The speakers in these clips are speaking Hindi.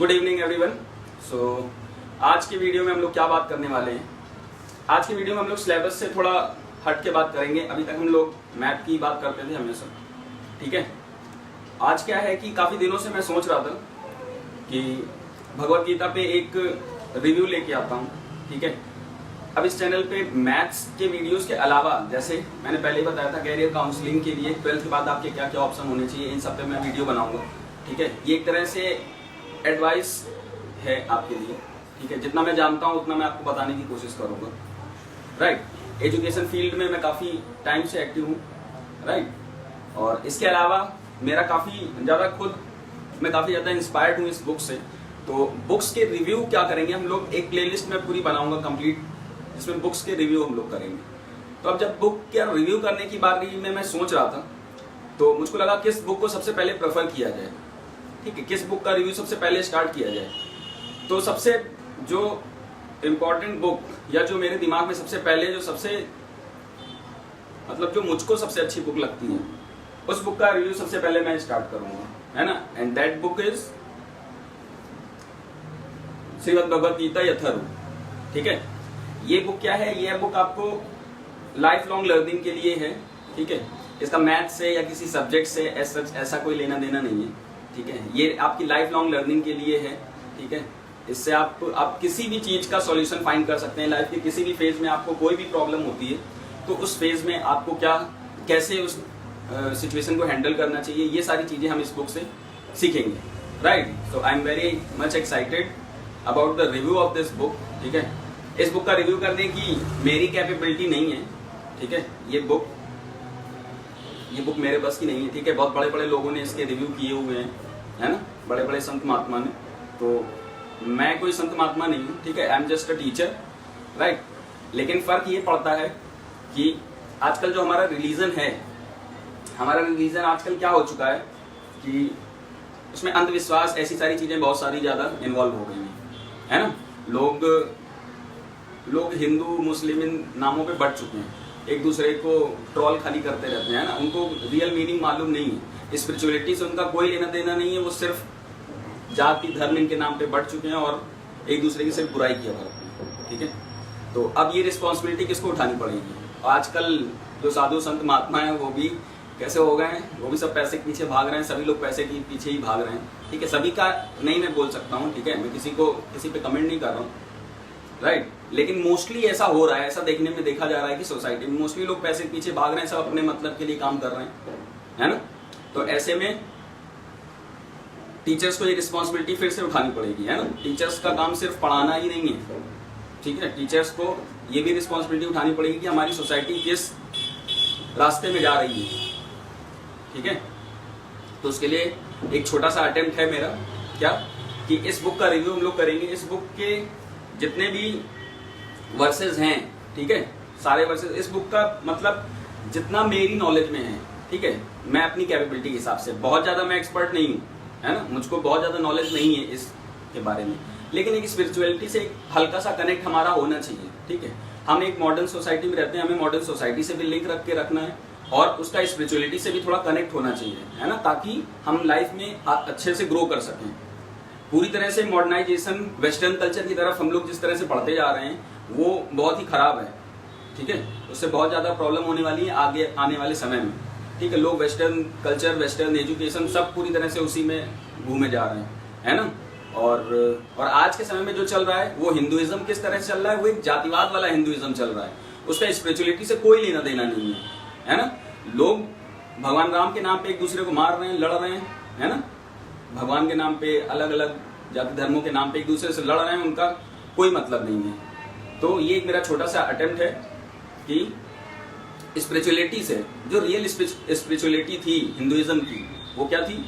Good evening everyone. आज की वीडियो में हम लोग क्या बात करने वाले हैं। आज की वीडियो में हम लोग सिलेबस से थोड़ा हट के बात करेंगे। अभी तक हम लोग मैथ की बात करते थे हमेशा, ठीक है। आज क्या है कि काफ़ी दिनों से मैं सोच रहा था कि भगवत गीता पे एक रिव्यू लेके आता हूँ, ठीक है। अब इस चैनल पे मैथ्स के वीडियोस के अलावा, जैसे मैंने पहले ही बताया था, कैरियर काउंसलिंग के लिए 12th के बाद आपके क्या क्या ऑप्शन होने चाहिए, इन सब पे मैं वीडियो बनाऊंगा, ठीक है। ये एक तरह से एडवाइस है आपके लिए, ठीक है। जितना मैं जानता हूँ उतना मैं आपको बताने की कोशिश करूंगा, राइट। एजुकेशन फील्ड में मैं काफ़ी टाइम से एक्टिव हूँ, राइट। और इसके अलावा मेरा मैं काफ़ी ज़्यादा इंस्पायर्ड हूँ इस बुक से। तो बुक्स के रिव्यू क्या करेंगे हम लोग, एक प्लेलिस्ट में पूरी बनाऊंगा कंप्लीट, जिसमें बुक्स के रिव्यू हम लोग करेंगे। तो अब जब बुक का रिव्यू करने की बारी में मैं सोच रहा था, तो मुझको लगा किस बुक को सबसे पहले प्रेफर किया जाए, ठीक है। किस बुक का रिव्यू सबसे पहले स्टार्ट किया जाए। तो सबसे जो इम्पोर्टेंट बुक, या जो मेरे दिमाग में सबसे पहले जो मुझको सबसे अच्छी बुक लगती है, उस बुक का रिव्यू सबसे पहले मैं स्टार्ट करूंगा, है ना। And that book is Shrimad Bhagavad Gita Yatharoop, ठीक है। ये बुक क्या है, ये बुक आपको लाइफ लॉन्ग लर्निंग के लिए है, ठीक है। इसका मैथ से या किसी सब्जेक्ट से ऐसा कोई लेना देना नहीं है, ठीक है। ये आपकी लाइफ लॉन्ग लर्निंग के लिए है, ठीक है। इससे आप किसी भी चीज का सॉल्यूशन फाइंड कर सकते हैं। लाइफ के किसी भी फेज में आपको कोई भी प्रॉब्लम होती है, तो उस फेज में आपको कैसे उस सिचुएशन को हैंडल करना चाहिए, ये सारी चीजें हम इस बुक से सीखेंगे, right. So I am very much excited about the review of this book, ठीक है। इस बुक का रिव्यू करने की मेरी कैपेबिलिटी नहीं है, ठीक है। ये बुक मेरे बस की नहीं है, ठीक है। बहुत बड़े बड़े लोगों ने इसके रिव्यू किए हुए हैं, है ना, बड़े बड़े संत महात्मा ने। तो मैं कोई संत महात्मा नहीं हूँ, ठीक है। I am just a teacher, right. लेकिन फर्क ये पड़ता है कि आजकल जो हमारा रिलीजन आजकल क्या हो चुका है कि उसमें अंधविश्वास, ऐसी सारी चीजें बहुत सारी ज्यादा इन्वॉल्व हो गई है ना। लोग हिंदू मुस्लिम इन नामों पे बढ़ चुके हैं, एक दूसरे को ट्रोल खाली करते रहते हैं ना। उनको रियल मीनिंग मालूम नहीं है, स्पिरिचुअलिटी से उनका कोई लेना देना नहीं है। वो सिर्फ जाति धर्म इनके नाम पे बढ़ चुके हैं और एक दूसरे की सिर्फ बुराई किया करते हैं, ठीक है। तो अब ये रिस्पॉन्सिबिलिटी किसको उठानी पड़ेगी। आजकल जो साधु संत महात्मा है वो भी कैसे हो गए हैं, वो भी सब पैसे के पीछे भाग रहे हैं। सभी लोग पैसे के पीछे ही भाग रहे हैं, ठीक है। सभी का नहीं मैं बोल सकता हूँ, ठीक है। मैं किसी पे कमेंट नहीं कर रहा हूँ, राइट। लेकिन मोस्टली ऐसा हो रहा है, ऐसा देखने में देखा जा रहा है कि सोसाइटी में मोस्टली लोग पैसे के पीछे भाग रहे हैं, सब अपने मतलब के लिए काम कर रहे हैं, है ना। तो ऐसे में टीचर्स को ये रिस्पॉन्सिबिलिटी फिर से उठानी पड़ेगी, है ना। टीचर्स का काम सिर्फ पढ़ाना ही नहीं है, ठीक है। टीचर्स को ये भी रिस्पॉन्सिबिलिटी उठानी पड़ेगी कि हमारी सोसाइटी किस रास्ते में जा रही है, ठीक है। तो उसके लिए एक छोटा सा अटेम्प्ट है मेरा, क्या कि इस बुक का रिव्यू हम लोग करेंगे। इस बुक के जितने भी वर्सेस हैं, ठीक है, सारे वर्सेस, इस बुक का मतलब जितना मेरी नॉलेज में है, ठीक है। मैं अपनी कैपेबिलिटी के हिसाब से, बहुत ज्यादा मैं एक्सपर्ट नहीं हूँ, है ना। मुझको बहुत ज्यादा नॉलेज नहीं है इसके बारे में, लेकिन एक स्पिरिचुअलिटी से एक हल्का सा कनेक्ट हमारा होना चाहिए, ठीक है। हम एक मॉडर्न सोसाइटी में रहते हैं, हमें मॉडर्न सोसाइटी से भी लिंक रख के रखना है और उसका स्पिरिचुअलिटी से भी थोड़ा कनेक्ट होना चाहिए, है ना, ताकि हम लाइफ में अच्छे से ग्रो कर सकें। पूरी तरह से मॉडर्नाइजेशन, वेस्टर्न कल्चर की तरफ हम लोग जिस तरह से बढ़ते जा रहे हैं वो बहुत ही खराब है, ठीक है। उससे बहुत ज्यादा प्रॉब्लम होने वाली है आगे आने वाले समय में, ठीक है। लोग वेस्टर्न कल्चर, वेस्टर्न एजुकेशन सब पूरी तरह से उसी में घूमे जा रहे हैं, है ना। और आज के समय में जो चल रहा है वो हिंदुइज्म किस तरह से चल रहा है, वो एक जातिवाद वाला हिंदुइज्म चल रहा है। उसका स्पिरिचुअलिटी से कोई लेना देना नहीं है ना। लोग भगवान राम के नाम पे एक दूसरे को मार रहे हैं, लड़ रहे हैं, है ना। भगवान के नाम पे, अलग अलग जाति धर्मों के नाम पे एक दूसरे से लड़ रहे हैं, उनका कोई मतलब नहीं है। तो ये एक मेरा छोटा सा अटेम्प्ट है कि स्पिरिचुअलिटी से, जो रियल स्पिरिचुअलिटी थी हिंदुइज्म की, वो क्या थी।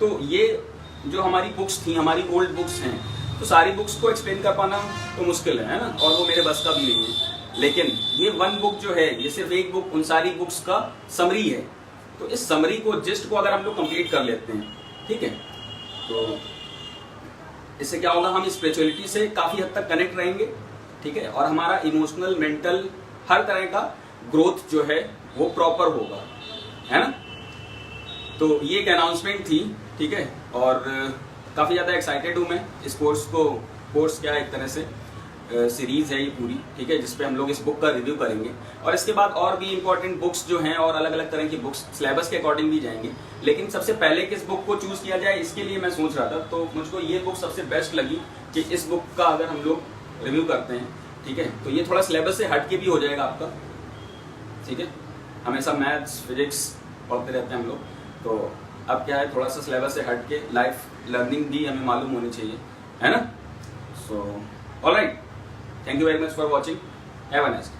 तो ये जो हमारी बुक्स थी, हमारी ओल्ड बुक्स हैं, तो सारी बुक्स को एक्सप्लेन कर पाना तो मुश्किल है ना, और वो मेरे बस का भी नहीं है। लेकिन ये वन बुक जो है, ये सिर्फ एक बुक उन सारी बुक्स का समरी है। तो इस समरी को, जिस्ट को अगर हम लोग कंप्लीट कर लेते हैं, ठीक है, तो इससे क्या होगा, हम स्पिरिचुअलिटी से काफी हद तक कनेक्ट रहेंगे, ठीक है। और हमारा इमोशनल, मेंटल, हर तरह का ग्रोथ जो है वो प्रॉपर होगा, है ना। तो ये एक अनाउंसमेंट थी, ठीक है। और काफ़ी ज़्यादा एक्साइटेड हूँ मैं इस कोर्स क्या एक तरह से सीरीज़ है ये पूरी, ठीक है, जिसपे हम लोग इस बुक का रिव्यू करेंगे और इसके बाद और भी इंपॉर्टेंट बुक्स जो हैं और अलग अलग तरह की बुक्स सिलेबस के अकॉर्डिंग भी जाएंगे। लेकिन सबसे पहले किस बुक को चूज़ किया जाए इसके लिए मैं सोच रहा था, तो मुझको ये बुक सबसे बेस्ट लगी कि इस बुक का अगर हम लोग रिव्यू करते हैं, ठीक है, तो ये थोड़ा सिलेबस से हट के भी हो जाएगा आपका, ठीक है। हमेशा मैथ्स फिजिक्स पढ़ते रहते हैं हम लोग, तो अब क्या है थोड़ा सा सिलेबस से हट के लाइफ लर्निंग भी हमें मालूम होनी चाहिए, है ना। So alright, thank you very much for watching, have a nice day.